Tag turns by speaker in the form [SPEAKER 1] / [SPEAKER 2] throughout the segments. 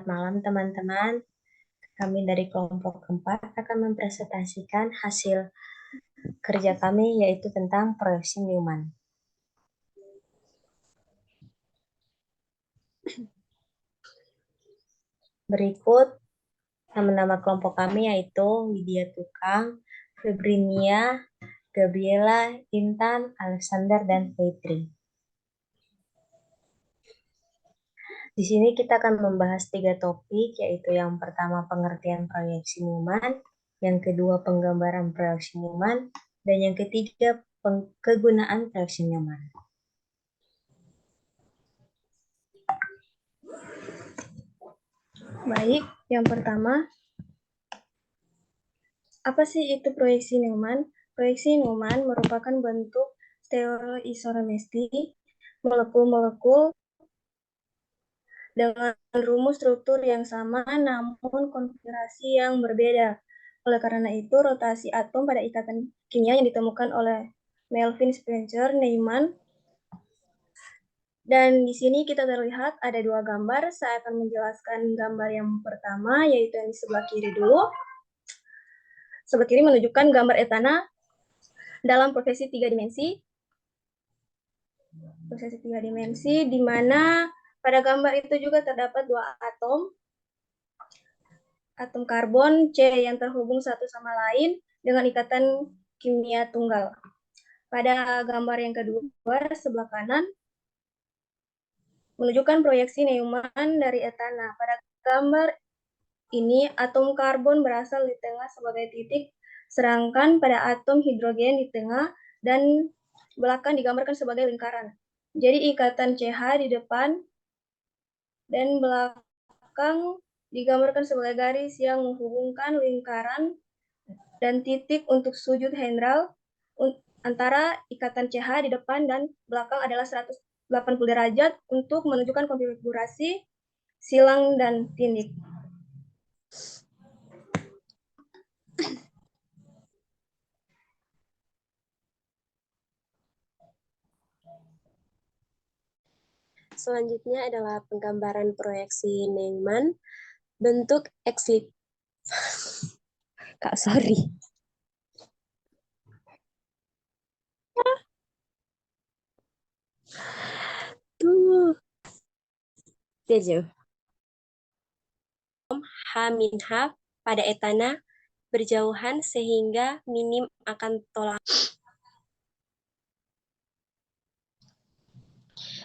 [SPEAKER 1] malam teman-teman. Kami dari kelompok keempat akan mempresentasikan hasil kerja kami yaitu tentang proyeksi Newman. Berikut nama-nama kelompok kami yaitu Widya Tukang, Febrinia, Gabriela, Intan, Alexander, dan Fitri. Di sini kita akan membahas 3 topik, yaitu yang pertama pengertian proyeksi Newman, yang kedua penggambaran proyeksi Newman, dan yang ketiga kegunaan proyeksi Newman. Baik, yang pertama, apa sih itu proyeksi Newman? Proyeksi Newman merupakan bentuk stereoisomersi molekul-molekul dengan rumus struktur yang sama namun konfigurasi yang berbeda. Oleh karena itu, rotasi atom pada ikatan kimia yang ditemukan oleh Melvin, Spencer, Neyman. Dan di sini kita terlihat ada 2 gambar. Saya akan menjelaskan gambar yang pertama, yaitu yang di sebelah kiri dulu. Sebelah kiri menunjukkan gambar etana dalam prosesi 3 dimensi. Prosesi 3 dimensi, di mana pada gambar itu juga terdapat 2 atom karbon C yang terhubung satu sama lain dengan ikatan kimia tunggal. Pada gambar yang kedua, sebelah kanan, menunjukkan proyeksi Newman dari etana. Pada gambar ini, atom karbon berasal di tengah sebagai titik, sedangkan pada atom hidrogen di tengah dan belakang digambarkan sebagai lingkaran. Jadi ikatan CH di depan dan belakang digambarkan sebagai garis yang menghubungkan lingkaran dan titik untuk sudut Hendral antara ikatan CH di depan dan belakang adalah 180 derajat untuk menunjukkan konfigurasi silang dan tindik. Selanjutnya adalah penggambaran proyeksi Neyman, bentuk ekslip. Kak, sorry. Tuh. Dia H-H pada etana berjauhan sehingga minim akan tolak.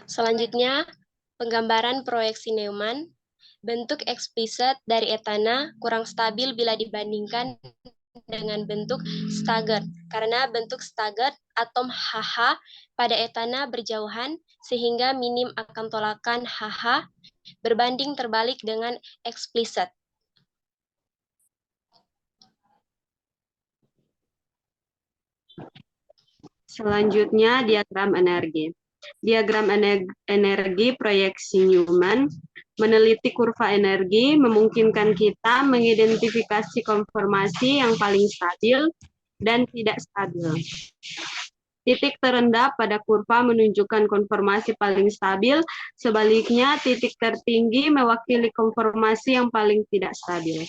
[SPEAKER 1] Selanjutnya, penggambaran proyeksi Newman, bentuk eksplisit dari etana kurang stabil bila dibandingkan dengan bentuk staggered. Karena bentuk staggered, atom HH pada etana berjauhan sehingga minim akan tolakan HH berbanding terbalik dengan eksplisit.
[SPEAKER 2] Selanjutnya, diagram energi. Diagram energi proyeksi Newman meneliti kurva energi memungkinkan kita mengidentifikasi konformasi yang paling stabil dan tidak stabil. Titik terendah pada kurva menunjukkan konformasi paling stabil, sebaliknya titik tertinggi mewakili konformasi yang paling tidak stabil.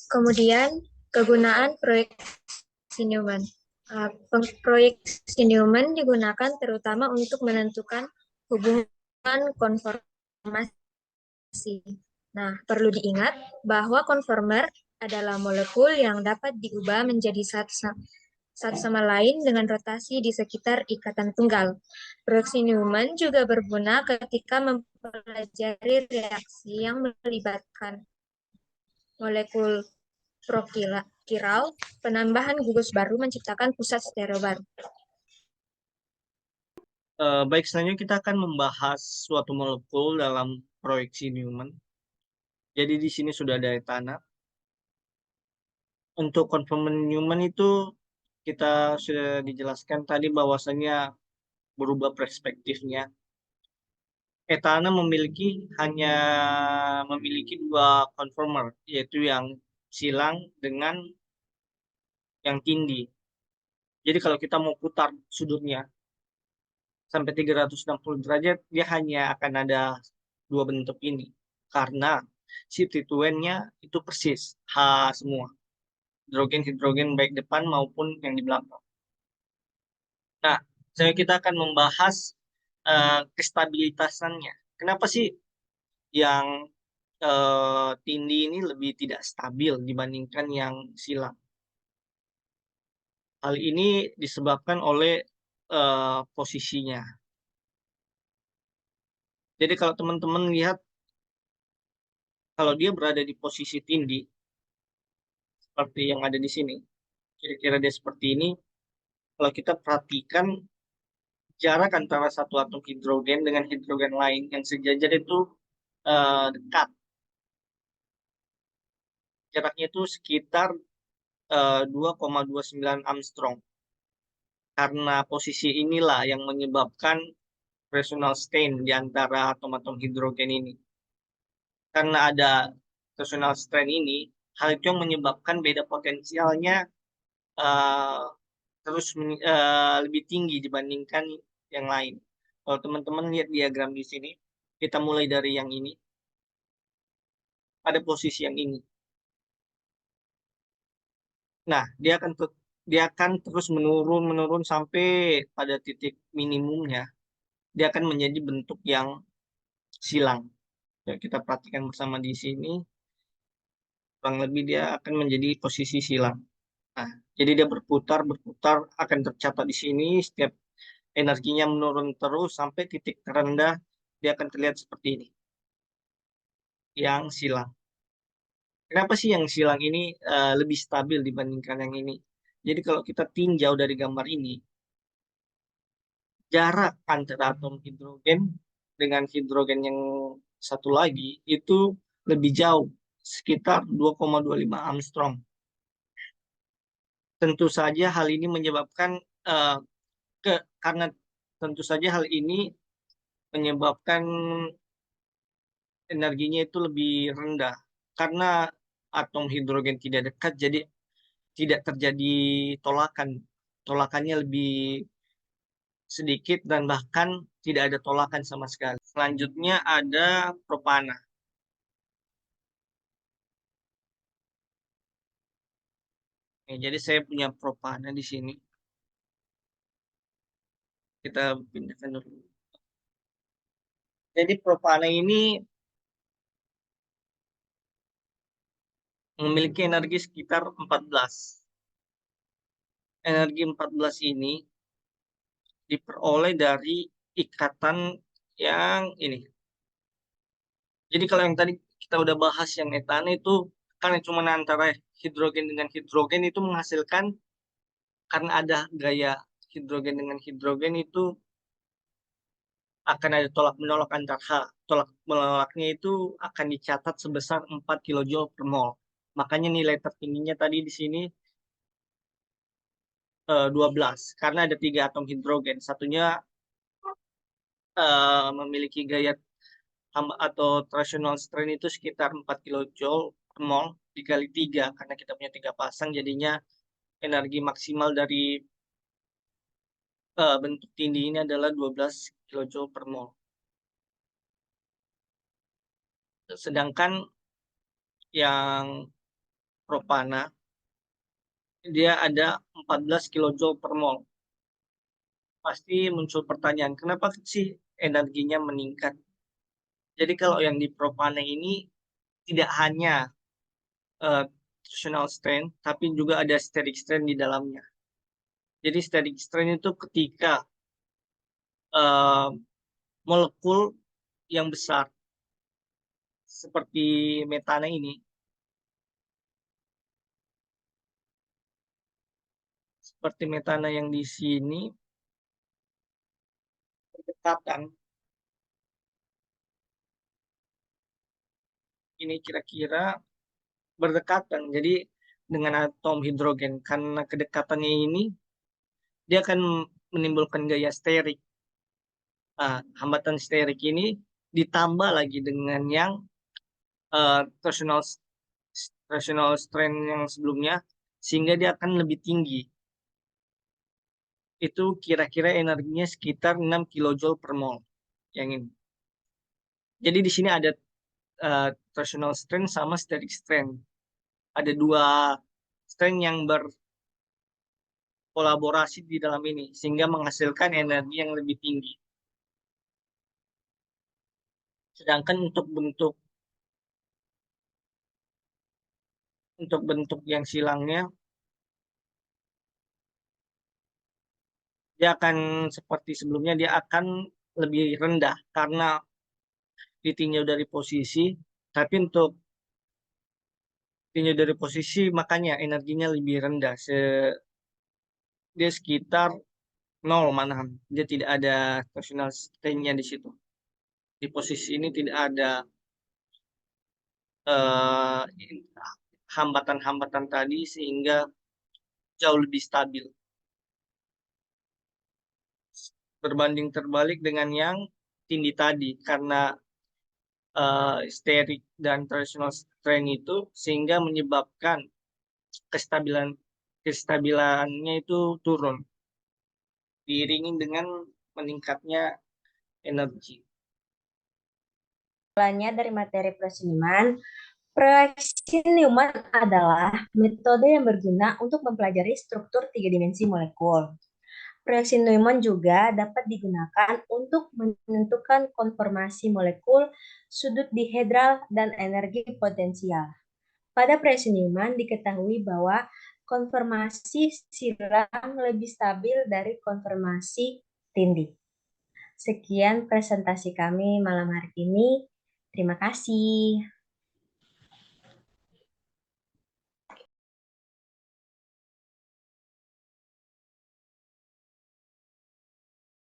[SPEAKER 1] Kemudian, kegunaan proyeksi Newman. Proyeksi Newman digunakan terutama untuk menentukan hubungan konformasi. Nah, perlu diingat bahwa konformer adalah molekul yang dapat diubah menjadi satu sama lain dengan rotasi di sekitar ikatan tunggal. Proyeksi Newman juga berguna ketika mempelajari reaksi yang melibatkan molekul prokiral, penambahan gugus baru menciptakan pusat stereo baru.
[SPEAKER 3] Baik, selanjutnya kita akan membahas suatu molekul dalam proyeksi Newman. Jadi di sini sudah ada etana. Untuk konforman Newman itu kita sudah dijelaskan tadi bahwasannya berubah perspektifnya. Etana hanya memiliki 2 conformer, yaitu yang silang dengan yang tindih. Jadi kalau kita mau putar sudutnya, sampai 360 derajat, dia hanya akan ada dua bentuk ini. Karena substituennya itu persis, H semua. Hidrogen-hidrogen baik depan maupun yang di belakang. Nah, kita akan membahas kestabilitasannya. Kenapa sih yang tindi ini lebih tidak stabil dibandingkan yang silang? Hal ini disebabkan oleh posisinya. Jadi kalau teman-teman lihat, kalau dia berada di posisi tindi, seperti yang ada di sini, kira-kira dia seperti ini, kalau kita perhatikan jarak antara satu atom hidrogen dengan hidrogen lain yang sejajar itu dekat. Jaraknya itu sekitar 2,29 Armstrong. Karena posisi inilah yang menyebabkan resonance strain di antara atom-atom hidrogen ini. Karena ada resonance strain ini, hal itu yang menyebabkan beda potensialnya uh, terus lebih tinggi dibandingkan yang lain. Kalau teman-teman lihat diagram di sini, kita mulai dari yang ini, pada posisi yang ini. Nah, dia akan terus menurun sampai pada titik minimumnya. Dia akan menjadi bentuk yang silang. Ya, kita perhatikan bersama di sini, kurang lebih dia akan menjadi posisi silang. Nah, jadi dia berputar akan tercatat di sini. Setiap energinya menurun terus sampai titik terendah, dia akan terlihat seperti ini, yang silang. Kenapa sih yang silang ini lebih stabil dibandingkan yang ini? Jadi kalau kita tinjau dari gambar ini, jarak antara atom hidrogen dengan hidrogen yang satu lagi itu lebih jauh, sekitar 2,25 Armstrong. Tentu saja hal ini menyebabkan eh, karena tentu saja hal ini menyebabkan energinya itu lebih rendah karena atom hidrogen tidak dekat, jadi tidak terjadi tolakan. Tolakannya lebih sedikit dan bahkan tidak ada tolakan sama sekali. Selanjutnya ada propana. Jadi saya punya propana di sini. Kita pindahkan dulu. Jadi propana ini memiliki energi sekitar 14. Energi 14 ini diperoleh dari ikatan yang ini. Jadi kalau yang tadi kita udah bahas yang etana itu kan cuma antara hidrogen dengan hidrogen itu menghasilkan, karena ada gaya hidrogen dengan hidrogen itu akan ada tolak menolak antar H. Tolak menolaknya itu akan dicatat sebesar 4 kilojoule per mol. Makanya nilai tertingginya tadi di sini 12 karena ada 3 atom hidrogen. Satunya memiliki gaya atau trational strain itu sekitar 4 kilojoule per mol dikali 3 karena kita punya 3 pasang, jadinya energi maksimal dari bentuk tindi ini adalah 12 kilojoule per mol. Sedangkan yang propana dia ada 14 kilojoule per mol. Pasti muncul pertanyaan, kenapa sih energinya meningkat? Jadi kalau yang di propana ini tidak hanya torsional strain, tapi juga ada steric strain di dalamnya. Jadi steric strain itu ketika uh, molekul yang besar seperti metana ini, seperti metana yang di sini, berdekatan, ini kira-kira berdekatan. Jadi dengan atom hidrogen, karena kedekatannya ini, dia akan menimbulkan gaya sterik. Hambatan sterik ini ditambah lagi dengan yang torsional strain yang sebelumnya, sehingga dia akan lebih tinggi. itu kira-kira energinya sekitar 6 kilojoule per mol. Yang ini. Jadi di sini ada torsional strain sama steric strain. Ada dua strain yang berkolaborasi di dalam ini sehingga menghasilkan energi yang lebih tinggi. Sedangkan untuk bentuk yang silangnya dia akan seperti sebelumnya, dia akan lebih rendah karena ditinjau dari posisi, tapi untuk tinjau dari posisi makanya energinya lebih rendah. Dia sekitar 0 malahan. Dia tidak ada torsional strain-nya di situ. Di posisi ini tidak ada eh, hambatan-hambatan tadi sehingga jauh lebih stabil. Berbanding terbalik dengan yang tindi tadi karena steric dan torsional strain itu sehingga menyebabkan kestabilannya itu turun diiringi dengan meningkatnya energi.
[SPEAKER 4] Dari materi proyeksi Newman, proyeksi Newman adalah metode yang berguna untuk mempelajari struktur tiga dimensi molekul. Proyeksi Newman juga dapat digunakan untuk menentukan konformasi molekul, sudut dihedral, dan energi potensial. Pada proyeksi Newman diketahui bahwa konformasi silang lebih stabil dari konformasi tindi. Sekian presentasi kami malam hari ini. Terima kasih.